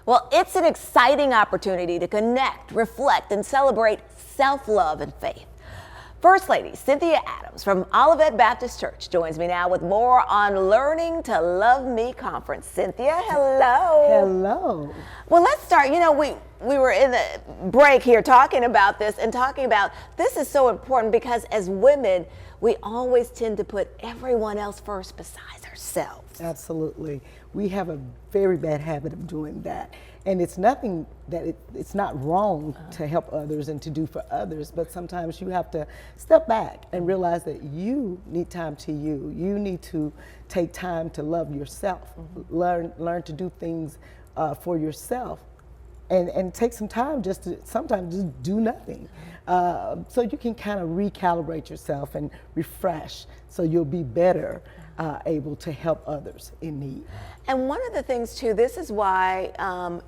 Well, it's an exciting opportunity to connect, reflect, and celebrate self-love and faith. First Lady Cynthia Adams from Olivet Baptist Church joins me now with more on Learning to Love Me Conference. Cynthia, hello. Hello. Well, let's start. You know, we were in the break here talking about this and talking about this is so important because as women, we always tend to put everyone else first besides ourselves. Absolutely. We have a very bad habit of doing that. And it's nothing that it's not wrong to help others and to do for others, but sometimes you have to step back and realize that you need time to you. You need to take time to love yourself, learn to do things for yourself. And take some time just to sometimes just do nothing. So you can kind of recalibrate yourself and refresh so you'll be better able to help others in need. And one of the things too, this is why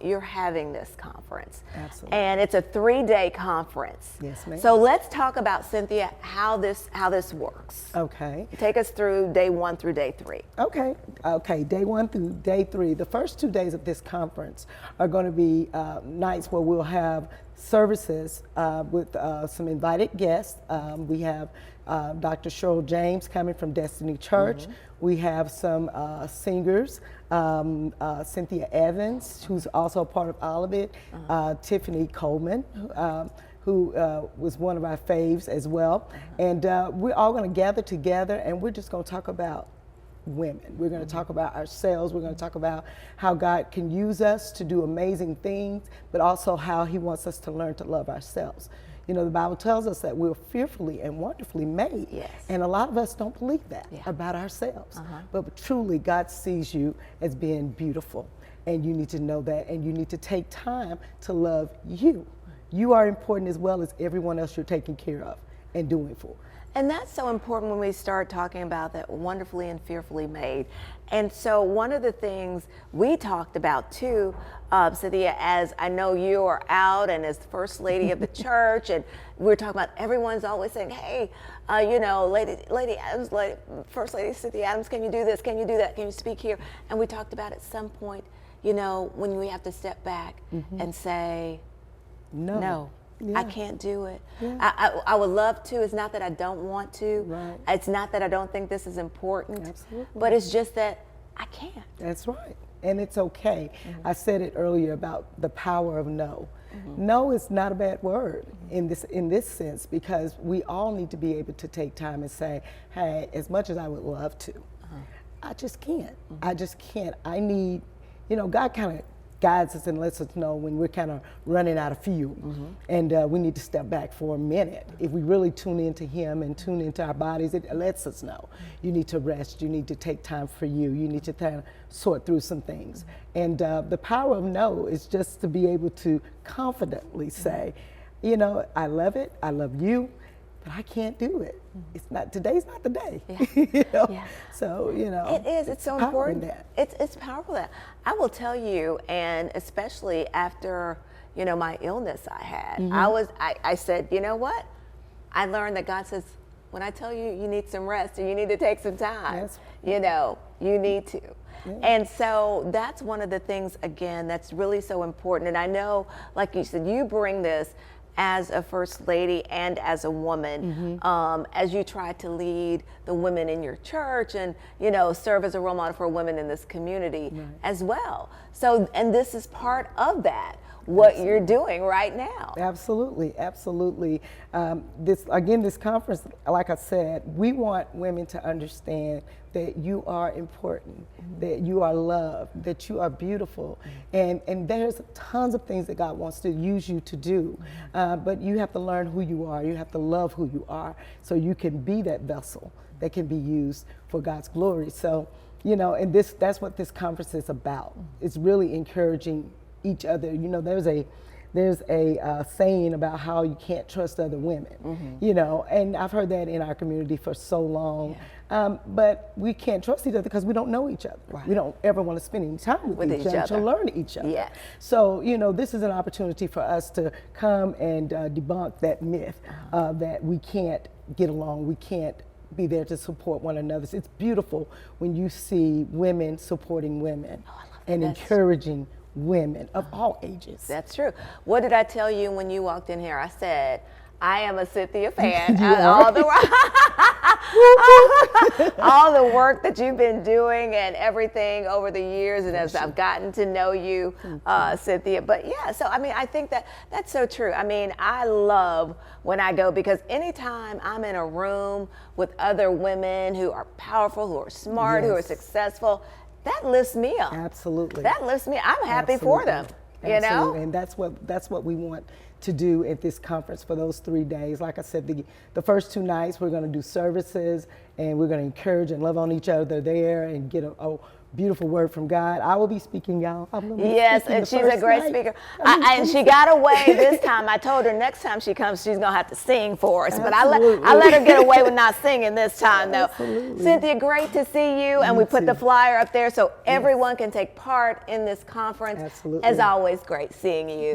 you're having this conference. Absolutely. And it's a 3-day conference. Yes, ma'am. So let's talk about, Cynthia, how this works. Okay. Take us through day 1 through day 3. Okay, day 1 through day 3. The first 2 days of this conference are going to be nights where we'll have services with some invited guests. We have Dr. Cheryl James coming from Destiny Church. We have some singers, Cynthia Evans, who's also part of Olivet, Tiffany Coleman, who was one of our faves as well. And we're all going to gather together and we're just going to talk about women. We're going to talk about ourselves. We're going to talk about how God can use us to do amazing things, but also how he wants us to learn to love ourselves. You know, the Bible tells us that we're fearfully and wonderfully made. Yes. And a lot of us don't believe that about ourselves. But truly, God sees you as being beautiful. And you need to know that. And you need to take time to love you. You are important as well as everyone else you're taking care of and doing for. And that's so important when we start talking about that wonderfully and fearfully made. And so one of the things we talked about too, Cynthia, as I know you are out and as the First Lady of the church, and we're talking about everyone's always saying, hey, you know, Lady Adams, First Lady Cynthia Adams, can you do this? Can you do that? Can you speak here? And we talked about at some point, you know, when we have to step back and say, no. Yeah. I can't do it. Yeah. I would love to. It's not that I don't want to. Right. It's not that I don't think this is important. Absolutely. But it's just that I can't. That's right. And it's okay. I said it earlier about the power of no. No is not a bad word in this sense, because we all need to be able to take time and say, hey, as much as I would love to, I just can't. I just can't. I need, you know, God kind of guides us and lets us know when we're kind of running out of fuel, and we need to step back for a minute. If we really tune into him and tune into our bodies, it lets us know you need to rest, you need to take time for you, you need to kind of sort through some things. And the power of no is just to be able to confidently say, you know, I love it, I love you, but I can't do it. It's not, today's not the day. You know? So, you know. It is, it's so important. It's powerful that. I will tell you, and especially after, you know, my illness I had, I said, you know what? I learned that God says, when I tell you you need some rest or you need to take some time, you know, you need to. And so that's one of the things, again, that's really so important. And I know, like you said, you bring this as a First Lady and as a woman, as you try to lead the women in your church and, you know, serve as a role model for women in this community as well. So, and this is part of that, what you're doing right now. Absolutely, absolutely. This conference, like I said, we want women to understand that you are important, that you are loved, that you are beautiful, and there's tons of things that God wants to use you to do, but you have to learn who you are, you have to love who you are, so you can be that vessel that can be used for God's glory. So, you know, and that's what this conference is about. It's really encouraging each other. You know, there's a saying about how you can't trust other women, you know, and I've heard that in our community for so long. But we can't trust each other because we don't know each other. We don't ever want to spend any time with each other to learn each other. So, you know, this is an opportunity for us to come and debunk that myth that we can't get along, we can't be there to support one another. It's beautiful when you see women supporting women and encouraging women of all ages. That's true. What did I tell you when you walked in here? I said, I am a Cynthia fan. You are. All the work that you've been doing and everything over the years, and as I've gotten to know you, Cynthia. But yeah, so I mean, I think that that's so true. I mean, I love when I go, because anytime I'm in a room with other women who are powerful, who are smart, who are Yes. successful, that lifts me up. Absolutely. That lifts me. I'm happy for them. You know? Absolutely. And that's what we want to do at this conference for those 3 days. Like I said, the first 2 nights we're going to do services, and we're going to encourage and love on each other there and get a beautiful word from God. I will be speaking, y'all. I'm gonna be Yes, speaking and the she's a first great night. speaker. And she got away this time. I told her next time she comes, she's going to have to sing for us. But I let her get away with not singing this time, though. Absolutely. Cynthia, great to see you. And You we put the too. flyer up there so everyone can take part in this conference. Absolutely. As always, great seeing you.